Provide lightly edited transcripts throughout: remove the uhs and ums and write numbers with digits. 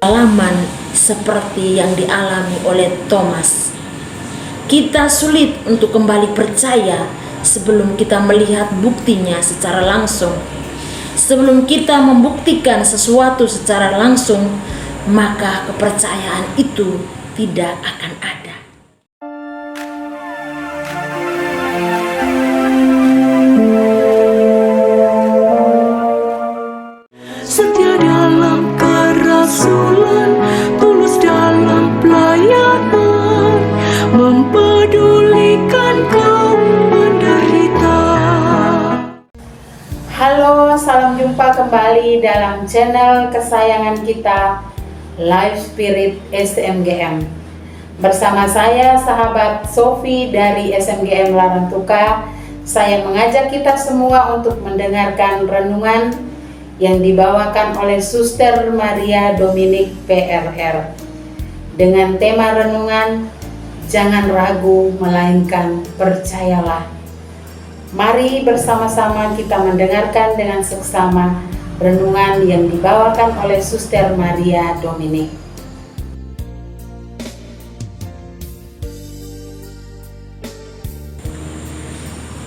pengalaman seperti yang dialami oleh Thomas. Kita sulit untuk kembali percaya sebelum kita melihat buktinya secara langsung. Sebelum kita membuktikan sesuatu secara langsung, maka kepercayaan itu tidak akan ada. Setia dalam kerasulan, tulus dalam pelayanan, mempedulikan kaum menderita. Halo, salam jumpa kembali dalam channel kesayangan kita, Life Spirit SMGM. Bersama saya, sahabat Sofi dari SMGM Larantuka. Saya mengajak kita semua untuk mendengarkan renungan yang dibawakan oleh Suster Maria Dominik PRR dengan tema renungan "Jangan ragu, melainkan percayalah". Mari bersama-sama kita mendengarkan dengan seksama renungan yang dibawakan oleh Suster Maria Dominik.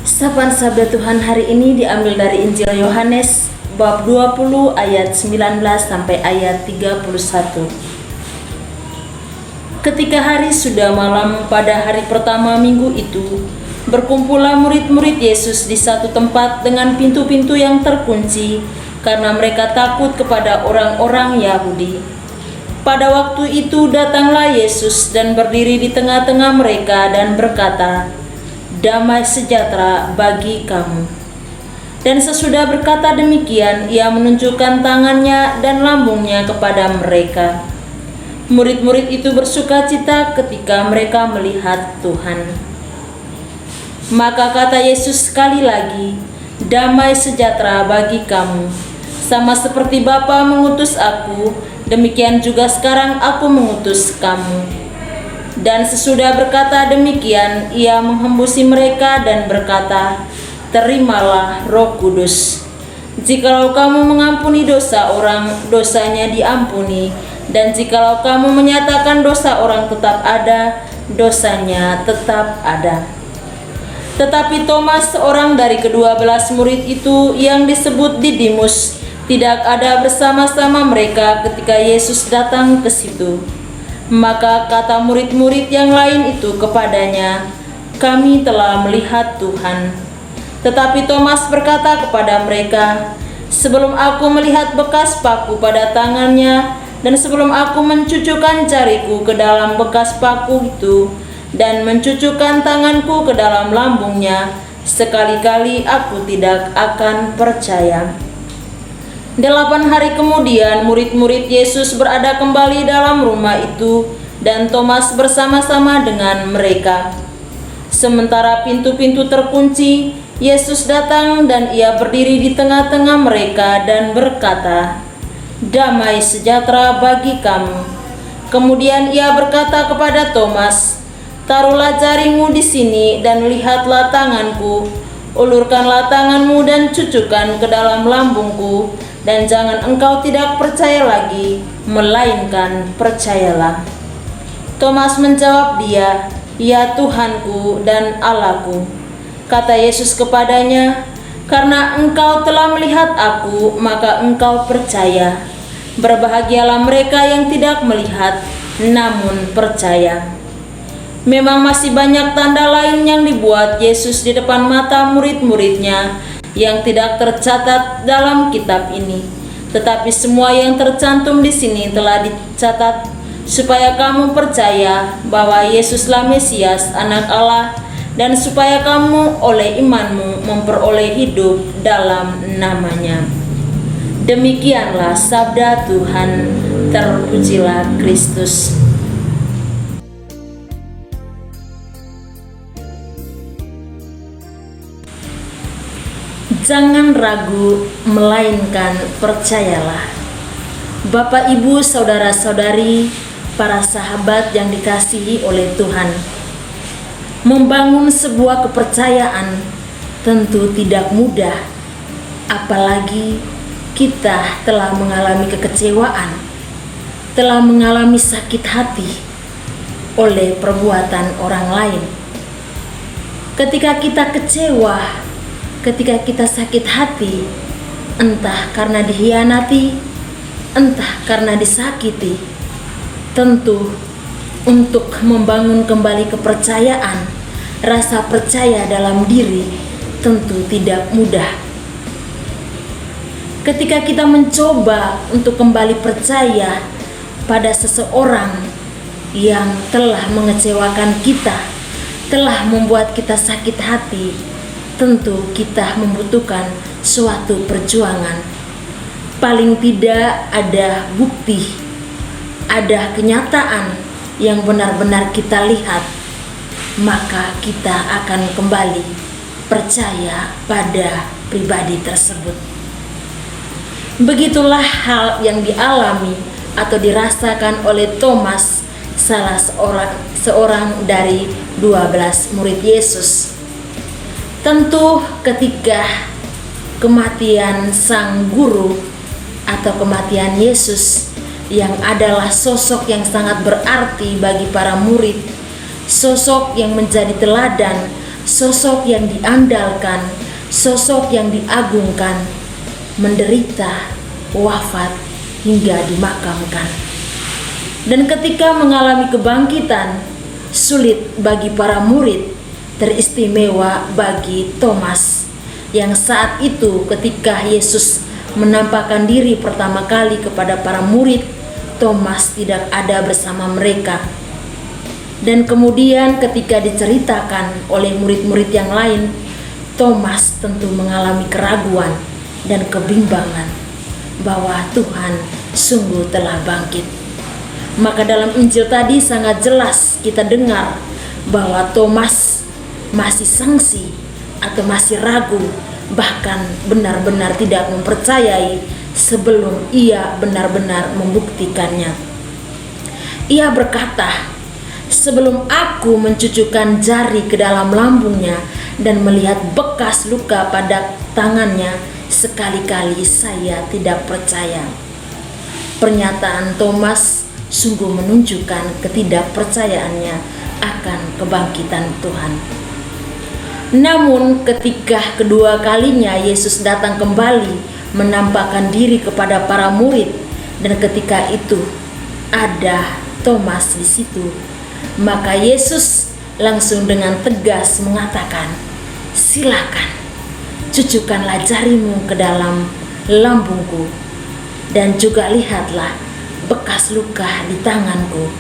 Sapaan Sabda Tuhan hari ini diambil dari Injil Yohanes bab 20 ayat 19 sampai ayat 31. Ketika hari sudah malam pada hari pertama minggu itu, berkumpullah murid-murid Yesus di satu tempat dengan pintu-pintu yang terkunci karena mereka takut kepada orang-orang Yahudi. Pada waktu itu datanglah Yesus dan berdiri di tengah-tengah mereka dan berkata, "Damai sejahtera bagi kamu." Dan sesudah berkata demikian, ia menunjukkan tangannya dan lambungnya kepada mereka. Murid-murid itu bersukacita ketika mereka melihat Tuhan. Maka kata Yesus sekali lagi, "Damai sejahtera bagi kamu. Sama seperti Bapa mengutus aku, demikian juga sekarang aku mengutus kamu." Dan sesudah berkata demikian, ia menghembusi mereka dan berkata, "Terimalah Roh Kudus. Jikalau kamu mengampuni dosa orang, dosanya diampuni. Dan jikalau kamu menyatakan dosa orang tetap ada, dosanya tetap ada." Tetapi Thomas, seorang dari ke-12 murid itu yang disebut Didimus, tidak ada bersama-sama mereka ketika Yesus datang ke situ. Maka kata murid-murid yang lain itu kepadanya, "Kami telah melihat Tuhan." Tetapi Thomas berkata kepada mereka, "Sebelum aku melihat bekas paku pada tangannya, dan sebelum aku mencucukkan jariku ke dalam bekas paku itu, dan mencucukkan tanganku ke dalam lambungnya, sekali-kali aku tidak akan percaya." 8 hari kemudian murid-murid Yesus berada kembali dalam rumah itu, dan Thomas bersama-sama dengan mereka. Sementara pintu-pintu terkunci, Yesus datang dan ia berdiri di tengah-tengah mereka dan berkata, "Damai sejahtera bagi kamu." Kemudian ia berkata kepada Thomas, "Taruhlah jarimu di sini dan lihatlah tanganku. Ulurkanlah tanganmu dan cucukkan ke dalam lambungku, dan jangan engkau tidak percaya lagi, melainkan percayalah." Thomas menjawab dia, "Ya Tuhanku dan Allahku." Kata Yesus kepadanya, "Karena engkau telah melihat aku, maka engkau percaya. Berbahagialah mereka yang tidak melihat, namun percaya." Memang masih banyak tanda lain yang dibuat Yesus di depan mata murid-muridnya yang tidak tercatat dalam kitab ini. Tetapi semua yang tercantum di sini telah dicatat supaya kamu percaya bahwa Yesuslah Mesias, Anak Allah, dan supaya kamu oleh imanmu memperoleh hidup dalam namanya. Demikianlah sabda Tuhan. Terpujilah Kristus. Jangan ragu, melainkan percayalah. Bapak, Ibu, saudara-saudari, para sahabat yang dikasihi oleh Tuhan, membangun sebuah kepercayaan tentu tidak mudah, apalagi kita telah mengalami kekecewaan. telah mengalami sakit hati oleh perbuatan orang lain. Ketika kita kecewa, ketika kita sakit hati, entah karena dikhianati, entah karena disakiti, tentu untuk membangun kembali kepercayaan, rasa percaya dalam diri tentu tidak mudah. Ketika kita mencoba untuk kembali percaya pada seseorang yang telah mengecewakan kita, telah membuat kita sakit hati, tentu kita membutuhkan suatu perjuangan. Paling tidak ada bukti, ada kenyataan yang benar-benar kita lihat, maka kita akan kembali percaya pada pribadi tersebut. Begitulah hal yang dialami atau dirasakan oleh Thomas, salah seorang dari 12 murid Yesus. Tentu ketika kematian sang guru atau kematian Yesus yang adalah sosok yang sangat berarti bagi para murid, sosok yang menjadi teladan, sosok yang diandalkan, sosok yang diagungkan, menderita, wafat, hingga dimakamkan. Dan ketika mengalami kebangkitan, sulit bagi para murid, teristimewa bagi Thomas, yang saat itu ketika Yesus menampakkan diri pertama kali kepada para murid, Thomas tidak ada bersama mereka. Dan kemudian ketika diceritakan oleh murid-murid yang lain, Thomas tentu mengalami keraguan dan kebimbangan bahwa Tuhan sungguh telah bangkit. Maka dalam Injil tadi sangat jelas kita dengar bahwa Thomas masih sangsi atau masih ragu, bahkan benar-benar tidak mempercayai sebelum ia benar-benar membuktikannya. Ia berkata, "Sebelum aku mencucukkan jari ke dalam lambungnya dan melihat bekas luka pada tangannya, sekali-kali saya tidak percaya." Pernyataan Thomas sungguh menunjukkan ketidakpercayaannya akan kebangkitan Tuhan. Namun ketika kedua kalinya Yesus datang kembali menampakkan diri kepada para murid, dan ketika itu ada Thomas di situ, maka Yesus langsung dengan tegas mengatakan, "Silakan, cucukkanlah jarimu ke dalam lambungku, dan juga lihatlah bekas luka di tanganku,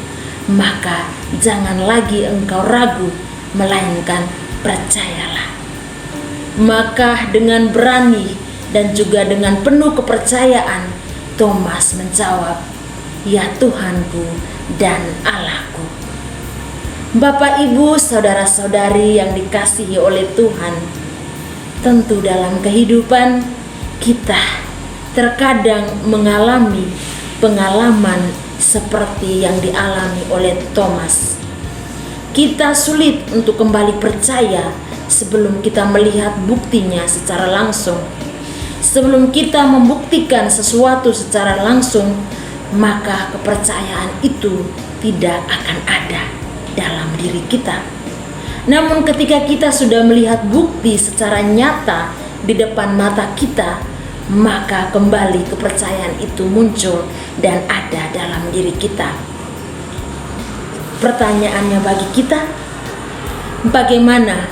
maka jangan lagi engkau ragu, melainkan percayalah." Maka dengan berani dan juga dengan penuh kepercayaan, Thomas menjawab, "Ya Tuhanku dan Allahku." Bapak, Ibu, saudara-saudari yang dikasihi oleh Tuhan, tentu dalam kehidupan kita terkadang mengalami pengalaman seperti yang dialami oleh Thomas. Kita sulit untuk kembali percaya sebelum kita melihat buktinya secara langsung. Sebelum kita membuktikan sesuatu secara langsung, maka kepercayaan itu tidak akan ada dalam diri kita. Namun ketika kita sudah melihat bukti secara nyata di depan mata kita, maka kembali kepercayaan itu muncul dan ada dalam diri kita. Pertanyaannya bagi kita, bagaimana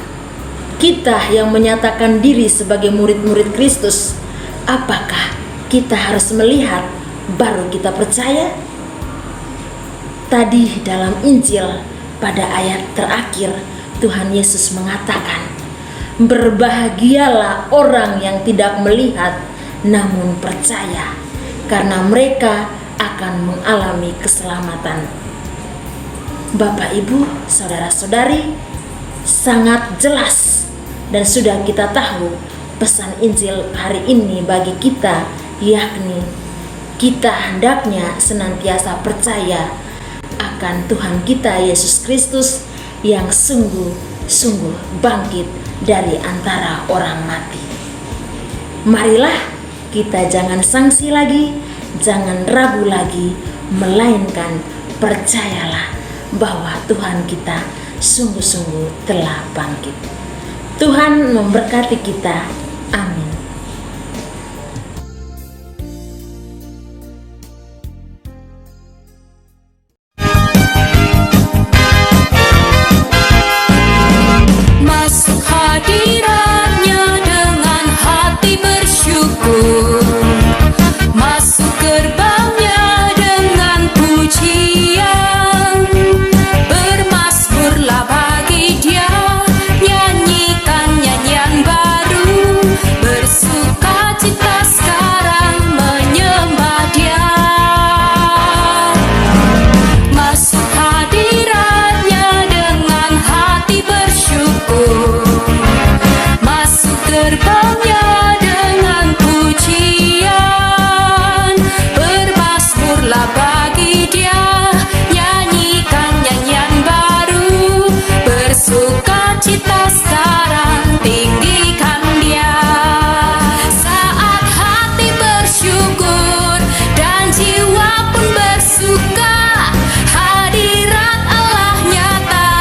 kita yang menyatakan diri sebagai murid-murid Kristus, apakah kita harus melihat baru kita percaya? Tadi dalam Injil pada ayat terakhir, Tuhan Yesus mengatakan, "Berbahagialah orang yang tidak melihat namun percaya, karena mereka akan mengalami keselamatan." Bapak, Ibu, saudara-saudari, sangat jelas dan sudah kita tahu pesan Injil hari ini bagi kita, yakni kita hendaknya senantiasa percaya akan Tuhan kita Yesus Kristus yang sungguh-sungguh bangkit dari antara orang mati. Marilah kita jangan sangsi lagi, jangan ragu lagi melainkan percayalah bahwa Tuhan kita sungguh-sungguh telah bangkit. Tuhan memberkati kita. Amin. Masuk hadiratnya dengan hati bersyukur, masuk gerbangnya dengan pujian, bermazmurlah bagi Dia, nyanyikan nyanyian baru, bersukacita sekarang menyembah Dia. Masuk hadiratnya dengan hati bersyukur, masuk gerbangnya dengan pujian, bermazmurlah bagi Dia, nyanyikan nyanyian baru, bersukacita sekarang tinggikan Dia. Saat hati bersyukur dan jiwa pun bersuka, hadirat Allah nyata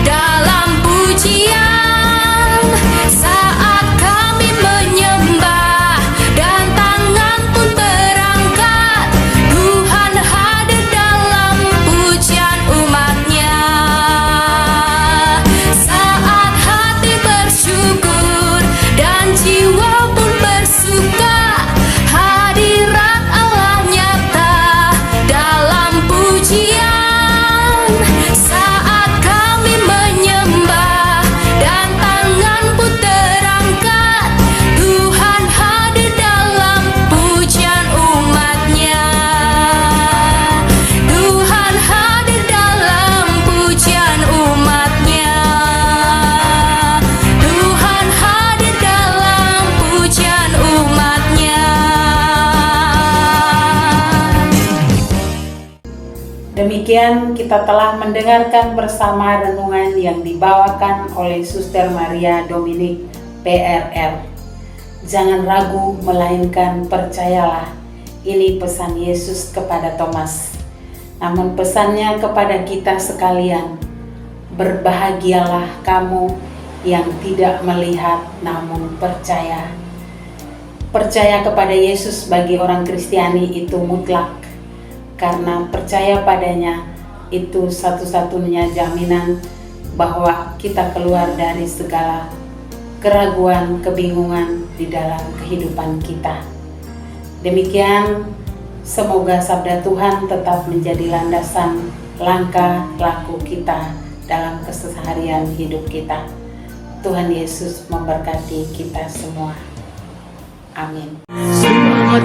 dalam pujian. Saat kami menyembah dan tangan pun terangkat, Tuhan hadir dalam pujian umat-Nya. Saat hati bersyukur dan jiwa pun bersuka, hadirat Allah nyata dalam pujian. Saat kami menyembah dan tangan pun terangkat, Tuhan hadir dalam pujian umat-Nya. Tuhan hadir dalam pujian umat-Nya. Tuhan hadir dalam pujian umat-Nya. Demikian kita telah mendengarkan bersama renungan yang dibawakan oleh Suster Maria Dominik PRR. Jangan ragu, melainkan percayalah. Ini pesan Yesus kepada Thomas. Namun pesannya kepada kita sekalian, berbahagialah kamu yang tidak melihat namun percaya. Percaya kepada Yesus bagi orang Kristiani itu mutlak, karena percaya padanya itu satu-satunya jaminan bahwa kita keluar dari segala keraguan, kebingungan di dalam kehidupan kita. Demikian, semoga sabda Tuhan tetap menjadi landasan langkah laku kita dalam keseharian hidup kita. Tuhan Yesus memberkati kita semua. Amin. Semangat